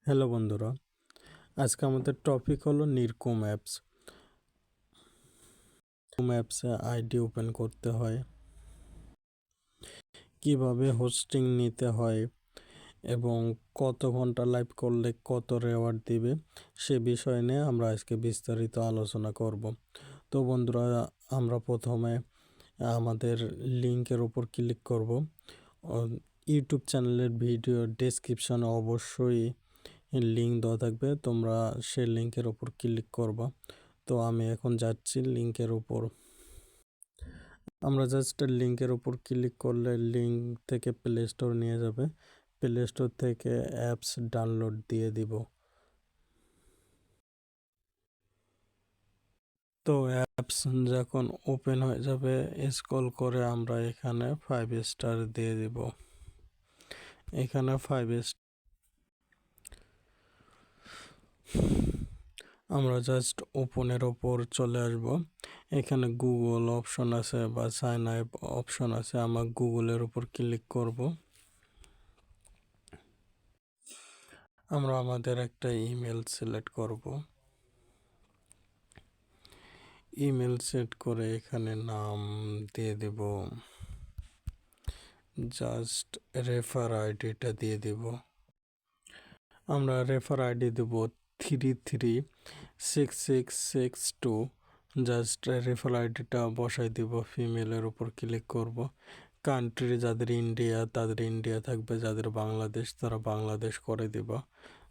Hello বন্ধুরা, আজকে আমাদের টপিক হলো নির্কুম অ্যাপস। অ্যাপসে আইডি ওপেন করতে হয়, কিভাবে হোস্টিং নিতে হয় এবং কত ঘন্টা লাইভ করলে কত রেওয়ার্ড দিবে সে বিষয় নিয়ে আমরা আজকে বিস্তারিত আলোচনা করব। তো বন্ধুরা, আমরা প্রথমে আমাদের লিঙ্কের উপর ক্লিক করব। ইউটিউব চ্যানেলের ভিডিও ডেসক্রিপশনে অবশ্যই লিঙ্ক দেওয়া থাকবে, তোমরা সেই লিঙ্কের উপর ক্লিক করবা। তো আমি এখন যাচ্ছি লিঙ্কের উপর। আমরা জাস্ট লিঙ্কের উপর ক্লিক করলে লিঙ্ক থেকে প্লে স্টোর নিয়ে যাবে। প্লে স্টোর থেকে অ্যাপস ডাউনলোড দিয়ে দিব। তো অ্যাপস যখন ওপেন হয়ে যাবে, স্ক্রল করে আমরা এখানে 5 স্টার দিয়ে দিব। এখানে 5 আমরা জাস্ট ওপেনের ওপর চলে আসব। এখানে গুগল অপশন আছে বা সাইন আপ অপশন আছে, আমরা গুগলের উপর ক্লিক করব। আমরা আমাদের একটা ইমেল সিলেক্ট করব। ইমেল সেট করে এখানে নাম দিয়ে দেব, জাস্ট রেফার আইডিটা দিয়ে দেব। আমরা রেফার আইডি দেব 336662। জাস্ট রেফার আইডিটা বসাই দিব, ফিমেলের উপর ক্লিক করব। কান্ট্রি যাদের ইন্ডিয়া তাদের ইন্ডিয়া থাকবে, যাদের বাংলাদেশ তারা বাংলাদেশ করে দিব।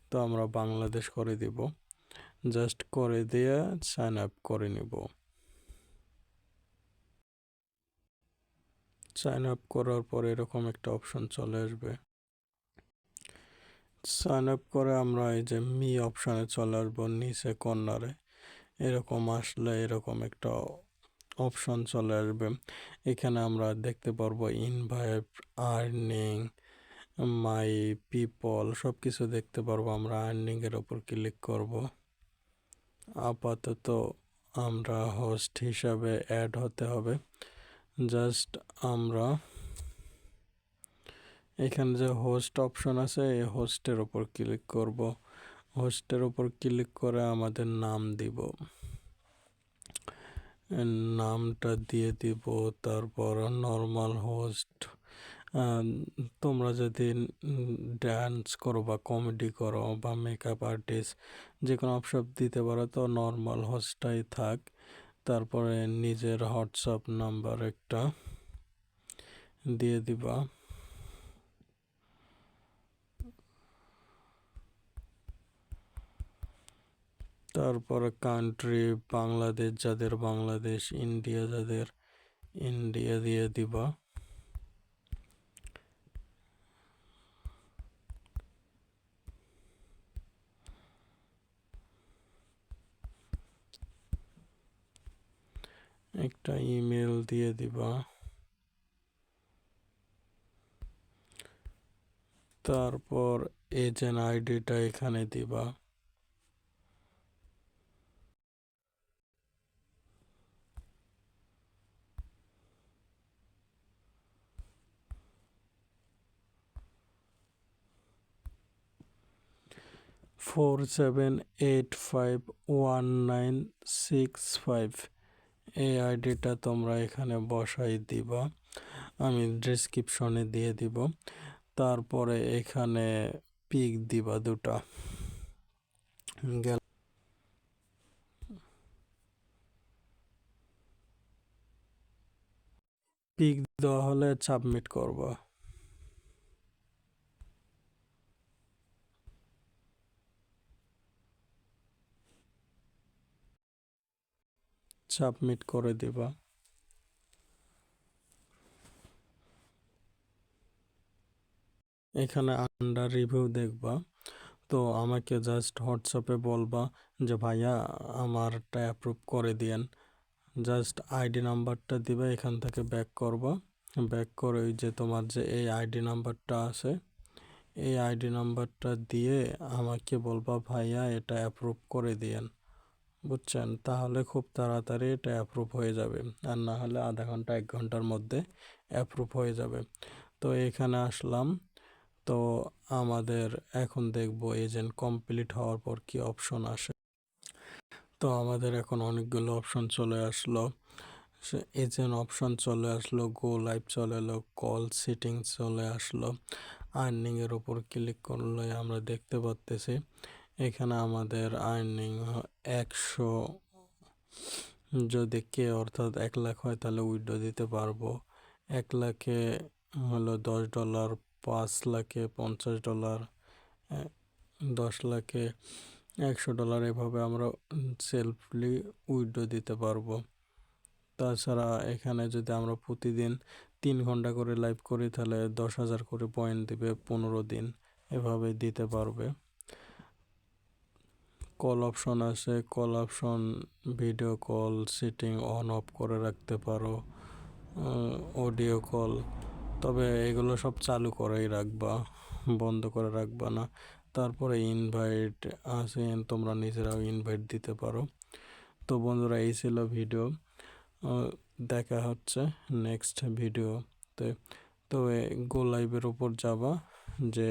তো আমরা বাংলাদেশ করে দিব, জাস্ট করে দিয়ে সাইন আপ করে নিব। সাইন আপ করার পর এরকম একটা অপশন চলে আসবে। সাইন আপ করে আমরা এই যে মি অপশানে চলে আসবো নিচে কর্নারে। এরকম আসলে এরকম একটা অপশন চলে আসবে। এখানে আমরা দেখতে পারবো ইনভাইট, আর্নিং, মাই পিপল সব কিছু দেখতে পারবো। আমরা আর্নিংয়ের ওপর ক্লিক করব। আপাতত আমরা হোস্ট হিসাবে অ্যাড হতে হবে। জাস্ট আমরা এখানে যে হোস্ট অপশন আছে এই হোস্টের ওপর ক্লিক করব। হোস্টের ওপর ক্লিক করে আমাদের নাম দিব, নামটা দিয়ে দিব। তারপর নর্মাল হোস্ট, তোমরা যদি ড্যান্স করো বা কমেডি করো বা মেকআপ আর্টিস্ট যে কোনো অপশন দিতে পারো, তো নর্মাল হোস্টটাই থাক। তারপরে নিজের হোয়াটসঅ্যাপ নাম্বার একটা দিয়ে দিবা। তারপরে কান্ট্রি বাংলাদেশ, যাদের বাংলাদেশ, ইন্ডিয়া যাদের ইন্ডিয়া দিয়ে দিবা। একটা ইমেল দিয়ে দিবা। তারপর এজেন্ট আইডিটা এখানে দিবা। 47851965 এই আইডিটা তোমরা এখানে বসাই দিবা, আমি ডেসক্রিপশনে দিয়ে দিব। তারপরে এখানে পিক দিবা দুটা। পিক দেওয়া হলে সাবমিট করব। সাবমিট করে দিবা। এখানে আন্ডার রিভিউ দেখবা। তো আমাকে জাস্ট হোয়াটসঅ্যাপে বলবা যে ভাইয়া আমারটা অ্যাপ্রুভ করে দিয়েন। জাস্ট আইডি নাম্বারটা দিবা, এখান থেকে ব্যাক করবা। ব্যাক করে ওই যে তোমার যে এই আইডি নাম্বারটা আছে এই আইডি নাম্বারটা দিয়ে আমাকে বলবা ভাইয়া এটা অ্যাপ্রুভ করে দিয়েন। বুঝছেন? তাহলে খুব তাড়াতাড়ি এটা অ্যাপ্রুভ হয়ে যাবে, আর না হলে আধা ঘন্টা 1 ঘন্টার মধ্যে অ্যাপ্রুভ হয়ে যাবে। তো এখানে আসলাম। তো আমাদের এখন দেখব এজেন্ট কমপ্লিট হওয়ার পর কি অপশন আসে। তো আমাদের এখন অনেকগুলো অপশন চলে আসলো, এজেন্ট অপশন চলে আসলো, গো লাইভ চলে এলো, কল সেটিং চলে আসলো। আর্নিং এর উপর ক্লিক করলে আমরা দেখতে পাচ্তেছি এখানে আমাদের আর্নিং 100, যদি কে অর্থাৎ 1 লাখ হয় তাহলে উইথড্র দিতে পারবো। 1 লাখে হলো $10, 5 লাখে $50, 10 লাখে $100, এভাবে আমরা সেলফলি উইথড্র দিতে পারবো। তাছাড়া এখানে যদি আমরা প্রতিদিন 3 ঘন্টা করে লাইভ করি তাহলে 10,000 করে পয়েন্ট দিবে 15 দিন, এভাবে দিতে পারবে। কল অপশন আছে, call option video call setting on of করে রাখতে পারো, অডিও কল, তবে এগুলো সব চালু করেই রাখবা, বন্ধ করে রাখবা না। তারপরে ইনভাইট আছে, তোমরা নিজেরাও ইনভাইট দিতে পারো। তো বন্ধুরা, এই ছিল ভিডিও, দেখা হচ্ছে নেক্সট ভিডিওতে। তো গো লাইভের উপর যাবা, যে